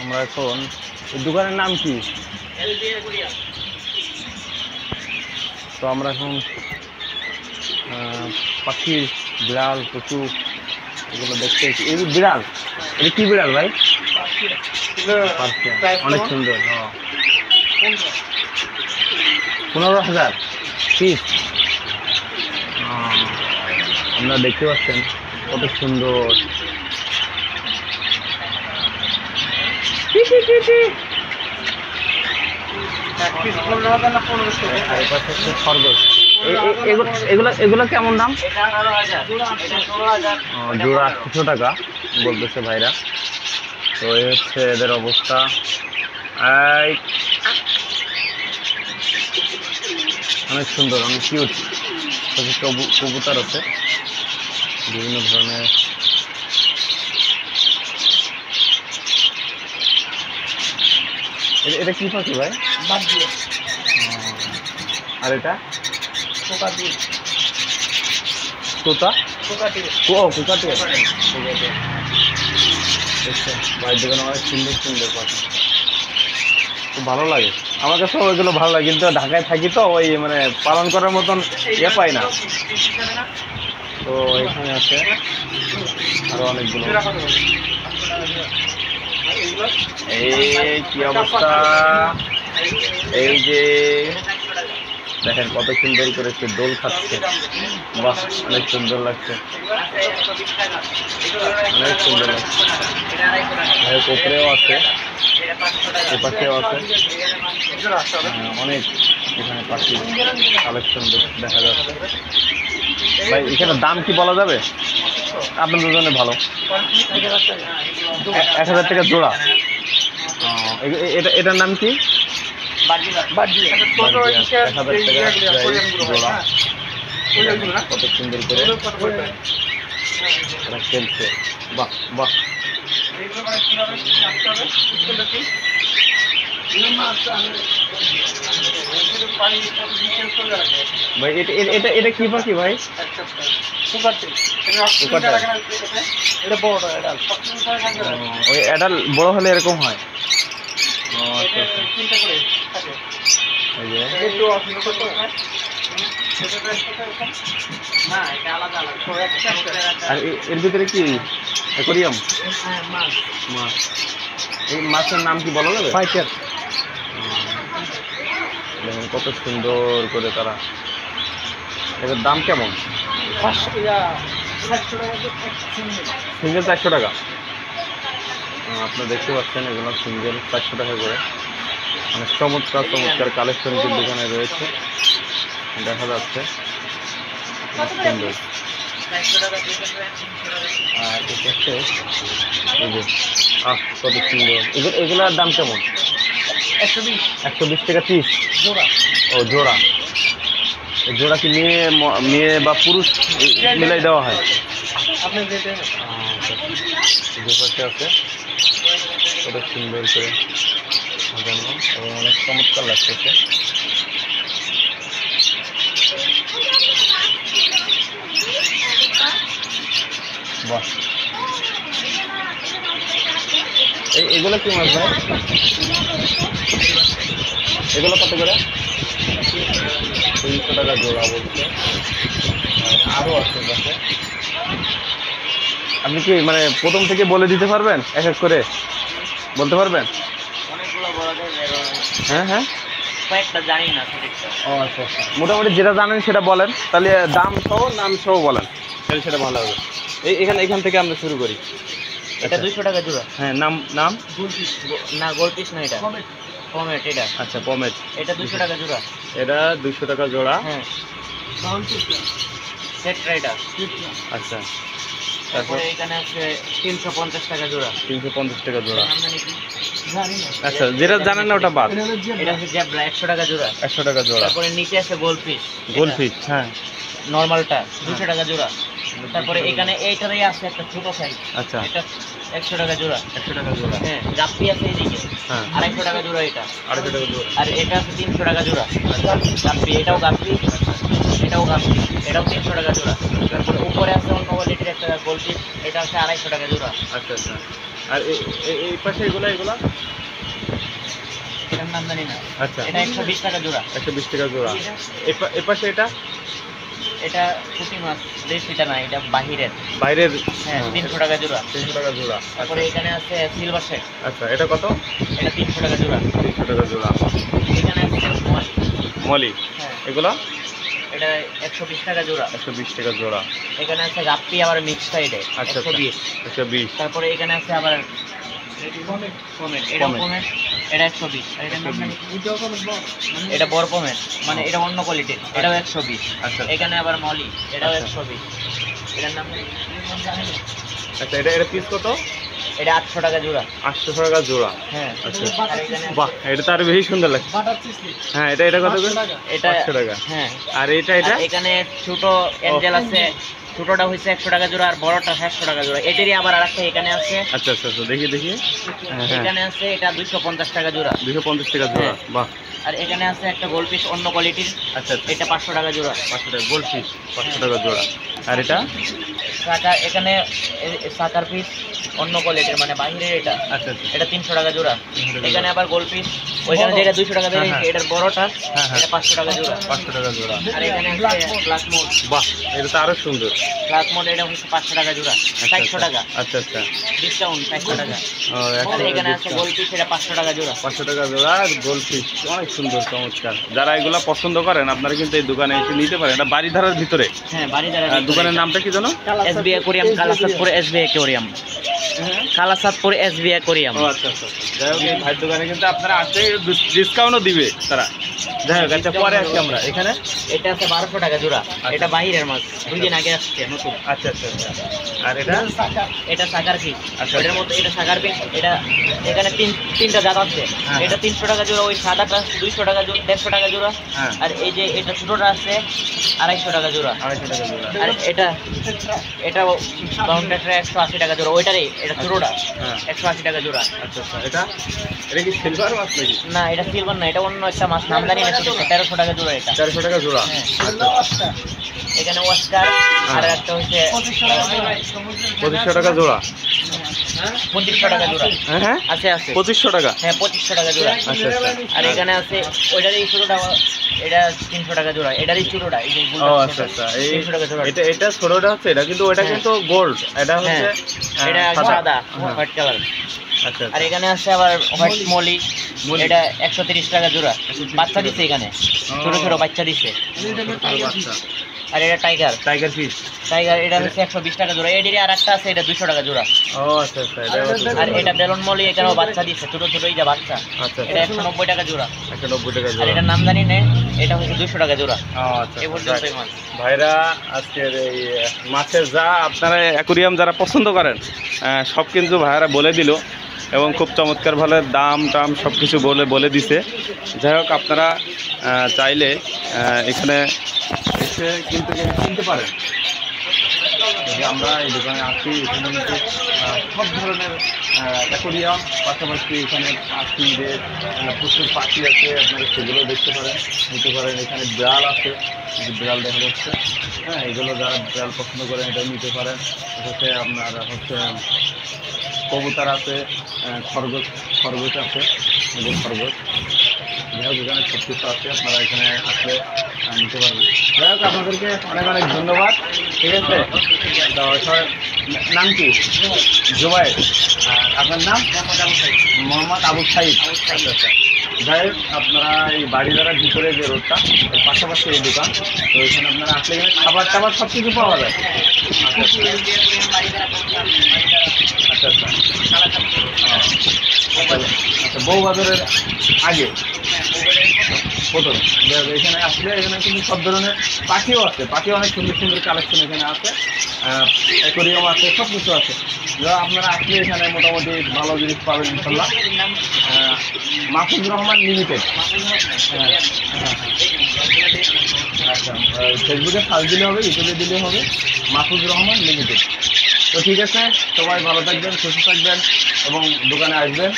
আমরা এখন এই দোকানের নাম কি? তো আমরা এখন পাখি, বিড়াল, কচু এগুলো দেখতে এই বিড়াল, এটা কি বিড়াল ভাই? অনেক সুন্দর। 15,000 পিস। আপনারা দেখতে পাচ্ছেন কত সুন্দর। খরগোশ, এগুলো কেমন দাম? জোড়া 800 টাকা বলতেছে ভাইরা। তো এই হচ্ছে এদের অবস্থা। অনেক সুন্দর, অনেক কিউট কবুতর আছে বিভিন্ন ধরনের। এটা কি পাখি ভাই? আর এটা তোতা, কোকাটিয়া। ভাইয়ের দোকানে অনেক সুন্দর সুন্দর পাখি, খুব ভালো লাগে আমার কাছে। ওইগুলো ভালো লাগে, কিন্তু ঢাকায় থাকি তো ওই মানে পালন করার মতন ইয়ে পাই না। তো এখানে আছে আরো অনেকগুলো। এই কি অবস্থা, এই যে দেখেন কত সুন্দর করে সে দোল খাচ্ছে। বাহ, অনেক সুন্দর লাগছে, অনেক সুন্দর লাগছে। উপরেও আছে, এপাশেও আছে, অনেক এখানে পাখি কালেকশন দেখা যাচ্ছে। ভাই এখানে দাম কি বলা যাবে? আপনাদের জন্য ভালো। 1000 টাকা জোড়া। এটার নাম কি? 1000 টাকা জোড়া। কত সুন্দর করে ওরা খেলছে। বাহ বাহ, ভাই এটা কি পাখি ভাই? ওই অ্যাডাল বড় হলে এরকম হয়। আর এর ভিতরে কি অ্যাকোরিয়াম? মাছ। এই মাছের নাম কি বলা যাবে? ফাইটার। দেখুন কত সুন্দর করে তারা। এটার দাম কেমন? সিঙ্গেল 400 টাকা। আপনারা দেখতে পাচ্ছেন এগুলো সিঙ্গেল 400 টাকা করে। মানে চমৎকার চমৎকার কালেকশন কিন্তু এখানে রয়েছে, দেখা যাচ্ছে সুন্দর। আর এটা হচ্ছে কত সুন্দর। এগুলোর দাম কেমন? 120 টাকা পিস। ও জোড়া। জোড়া কি মেয়ে বা পুরুষ মিলাই দেওয়া হয়? আছে কত সুন্দর করে সাজানো এবং অনেক চমৎকার লাগতেছে। বাহ, এগুলো কি মাছ ভাই? এগুলো কত করে? 300 টাকা জোড়া বলছে। আরো আছে কাছে। আপনি কি মানে প্রথম থেকে বলে দিতে পারবেন? এক এক করে বলতে পারবেন? হ্যাঁ হ্যাঁ, কয়েকটা জানি না। ও আচ্ছা আচ্ছা, মোটামুটি যেটা জানেন সেটা বলেন, তাহলে দাম সহ নাম সহ বলেন, তাহলে সেটা ভালো হবে। এখান থেকে আমরা শুরু করি। এটা 200 টাকা জোড়া। হ্যাঁ, নাম নাম না, গোলপিস না, এটা পমেট। এটা আচ্ছা পমেট। এটা 200 টাকা জোড়া। এটা 200 টাকা জোড়া। হ্যাঁ, সেট রাইডার। আচ্ছা, তারপরে এখানে আছে 350 টাকা জোড়া। 350 টাকা জোড়া। আচ্ছা, যেটা জানেন না ওটা বাদ। এটা হচ্ছে জেব্রা, 100 টাকা জোড়া। 100 টাকা জোড়া। তারপরে নিচে আছে গোলফিশ। গোলফিশ, হ্যাঁ, নরমালটা 200 টাকা জোড়া। তারপরে এখানে এইটারই আছে একটা ছোট সাইজ, আচ্ছা এটা 100 টাকা জোড়া। 100 টাকা জোড়া। হ্যাঁ, গাপ্পি আছে এইদিকে, হ্যাঁ 250 টাকা জোড়া এটা। 250 টাকা জোড়া। আর এটা আছে 300 টাকা জোড়া। গাপ্পি, এটাও গাপ্পি, এটাও গাপ্পি, এটাও 300 টাকা জোড়া। তারপরে উপরে আছে অন্য কোয়ালিটির একটা গোলফিশ, এটা আছে 250 টাকা জোড়া। আচ্ছা আচ্ছা। আর এই পাশে এগুলা এটার নাম জানি না। আচ্ছা এটা 120 টাকা জোড়া। 120 টাকা জোড়া। এই পাশে এটা এটা পুঁটি মাছ, দেশিটা না, এটা বাহিরের। বাইরের। হ্যাঁ, 300 টাকা জোড়া। 300 টাকা জোড়া। তারপরে এখানে আছে সিলভার শেড, আচ্ছা এটা কত? এটা 300 টাকা জোড়া। 300 টাকা জোড়া। এখানে আছে মলি। মলি হ্যাঁ, এগুলো এটা 120 টাকা জোড়া। 120 টাকা জোড়া। এখানে আছে গাপ্পি আবার মিক্স সাইডে, আচ্ছা 120। 120। তারপরে এখানে আছে আবার পমেট, এটা পমেট। পমেট, এটা 120। আর এটার নাম জানি, এটা বড় পমেট, মানে এটা অন্য কোয়ালিটির, এটাও 120। আচ্ছা এখানে আবার মলি, এটাও আচ্ছা। 120। এটার নাম জানি না। আচ্ছা এটা পিস কত? এটা 800 টাকা জোড়া। 800 টাকা জোড়া। হ্যাঁ, আচ্ছা। আর এখানে বাহ, এটা তো আরো বেশি সুন্দর লাগছে। হ্যাঁ এটা কত করে? এটা 500 টাকা। হ্যাঁ, আর এটা আর এখানে ছোট অ্যাঞ্জেল আছে, ছোটটা হইছে 100 টাকা জোড়া আর বড়টা 150 টাকা জোড়া। এটারই আবার আরেকটা এখানে আছে, আচ্ছা আচ্ছা আচ্ছা, দেখি হ্যাঁ হ্যাঁ এখানে আছে, এটা 250 টাকা জোড়া। 250 টাকা জোড়া। হ্যাঁ। বাহ। আর এখানে আছে একটা গোলফিশ অন্য কোয়ালিটির, আচ্ছা আচ্ছা, এটা 500 টাকা জোড়া। 500 টাকা গোল্ড ফিশ, 500 টাকা জোড়া। আর এটা সাকার, এখানে সাকার পিস অন্য কোয়ালিটির, মানে বাইরের এটা, আচ্ছা আচ্ছা এটা 300 টাকা জোড়া। 300 টাকা এখানে আবার গোলফিশ, ওইখানে যেটা 200 টাকা বেরিয়েছে, হ্যাঁ, হ্যাঁ। এটার বড়টা, হ্যাঁ, হ্যাঁ। এটা 500 টাকা জোড়া। 500 টাকা জোড়া। আর এখানে আছে ব্ল্যাক মোড, বাহ, এটা তো আরো সুন্দর। ব্ল্যাক মোড, এটা হচ্ছে 500 টাকা জোড়া, 400 টাকা আচ্ছা আচ্ছা। ডিসকাউন্ট, 400 টাকা। ও, আর এখানে আছে গোলফিশ, এটা 500 টাকা জোড়া। 500 টাকা জোড়া গোল্ড ফিশ, অনেক সুন্দর, চমৎকার। যারা এগুলা পছন্দ করেন আপনারা কিন্তু এই দোকানে এসে নিতে পারেন। এটা বাড়িধারার ভিতরে। হ্যাঁ, বাড়ি দ্বারা দোকানের নামটা কি জানো? SB aquarium, Kalasadpur SB aquarium, Kalasadpur SB aquarium. ও আচ্ছা আচ্ছা। যাই হোক, এই ভাইয়ের দোকানে কিন্তু আপনারা আসলে ডিসকাউন্টও দিবে তারা। যাই হোক, আচ্ছা পরে আসছি আমরা এখানে। এটা আছে 1200 টাকা জোড়া। এটা বাহিরের মাছ, 2 দিন আগে আসছে নতুন। আচ্ছা আচ্ছা আচ্ছা। আর এটা এটা সাকার পিস। আচ্ছা। এটার মধ্যে এটা সাকার পিস, এটা এখানে তিনটা জাত আছে। হ্যাঁ। এটা 300 টাকা জোড়া, ওই সাদাটা 200 টাকা জোড়া, 150 টাকা জোড়া। হ্যাঁ। আর এই যে এটা ছোটটা আছে 250 টাকা জোড়া। 250 টাকা জোড়া। আর এটা বাউন্ডারটা 180 টাকা জোড়া, ওইটারই, এটা ছোটটা হ্যাঁ। 180 টাকা জোড়া। আচ্ছা আচ্ছা। এটা কি সিলভার মাছ নাকি? না, এটা সিলভার না, এটা অন্য একটা মাছ, নাম জানি না, 1300 টাকা জোড়া এটা। 400 টাকা জোড়া। হ্যাঁ। আচ্ছা। এখানে ওয়াস্কার, আর একটা হচ্ছে 2500 টাকা জোড়া। 2500 টাকা জোড়া। হ্যাঁ হ্যাঁ, আছে আছে 2500 টাকা। হ্যাঁ, 2500 টাকা জোড়া। আচ্ছা আচ্ছা। আর এখানে আছে ওইটারই ছোটটা, এটা 300 টাকা জোড়া। এটারই ছোটটা, এই যে ও গোলটা আচ্ছা আচ্ছা। এই 300 টাকা জোড়া। এটা ছোটটা হচ্ছে এটা, কিন্তু ওটা হ্যাঁ। কিন্তু গোল্ড, এটা হচ্ছে হ্যাঁ, এটা সাদা হ্যাঁ। White colour. আচ্ছা আর আচ্ছা। এখানে আছে আবার হোয়াইট মলি, মলি। এটা 130 টাকা জোড়া। 130 বাচ্চা টাকা। দিছে এখানে, ছোট ছোট বাচ্চা দিছে। বাচ্চা। আর এটা টাইগার, টাইগার ফিশ। এটা হচ্ছে 120 টাকা জোড়া। এটারই আর একটা আছে, এটা 200 টাকা জোড়া। ও আচ্ছা আচ্ছা। এটা আর এটা বেলুন মলি, এখানেও বাচ্চা দিছে, ছোট ছোট এই যে বাচ্চা। আচ্ছা এটা আচ্ছা। 190 টাকা জোড়া। 190 টাকা আর জোড়া। এটার নাম জানি না, এটা হচ্ছে 200 টাকা জোড়া। ও আচ্ছা। এই পর্যন্তই মাছ। ভাইরা আজকের এই মাছের যা আপনারা অ্যাকুরিয়াম যারা পছন্দ করেন সব কিন্তু ভাইরা বলে দিল, এবং খুব চমৎকার ভালো দাম টাম সব কিছু বলে দিছে। যাই হোক, আপনারা চাইলে এখানে এসে কিনতে পারেন। যদি আমরা এই দোকানে আসি, এখানে কিন্তু সব ধরনের অ্যাকোরিয়াম, পাশাপাশি এখানে পাখিদের প্রচুর পাখি আছে, আপনারা সেগুলো দেখতে পারেন, নিতে পারেন। এখানে বিড়াল আছে, বিড়াল দেখা যাচ্ছে। হ্যাঁ, এগুলো যারা বিড়াল পছন্দ করেন এটা নিতে পারেন। হচ্ছে আপনার হচ্ছে কবুতর আছে, খরগোশ আছে, খরগোশ। যাই হোক, এখানে সব কিছু আছে, আপনারা এখানে আসলে নিতে পারবেন। যাই হোক, আপনাদেরকে অনেক অনেক ধন্যবাদ। ঠিক আছে, তো নাম কি? জুবাইর। আর আপনার নাম? মোহাম্মদ আবু সাইদ। আচ্ছা আচ্ছা। যাই হোক, আপনারা এই বাড়িধারার ভিতরে যে রোডটা, এর পাশাপাশি এই দোকান, তো এখানে আপনারা আসলে এখানে খাবার টাবার সব কিছু পাওয়া যায়। আচ্ছা আচ্ছা। আচ্ছা, বউবাজারের আগে প্রথম। এখানে আসলে এখানে কিন্তু সব ধরনের পাখিও আছে, পাখিও অনেক সুন্দর সুন্দর কালেকশন এখানে আছে, অ্যাকোরিয়াম আছে, সব কিছু আছে। যা আপনারা আসলে এখানে মোটামুটি ভালো জিনিস পাবেন ইনশাল্লাহ। মাহফুজ রহমান লিমিটেড। হ্যাঁ হ্যাঁ হ্যাঁ। আচ্ছা, ফেসবুকে সার্চ দিলে হবে, ইউটিউবে দিলে হবে, মাহফুজ রহমান লিমিটেড। তো ঠিক আছে, সবাই ভালো থাকবেন, সুস্থ থাকবেন এবং দোকানে আসবেন।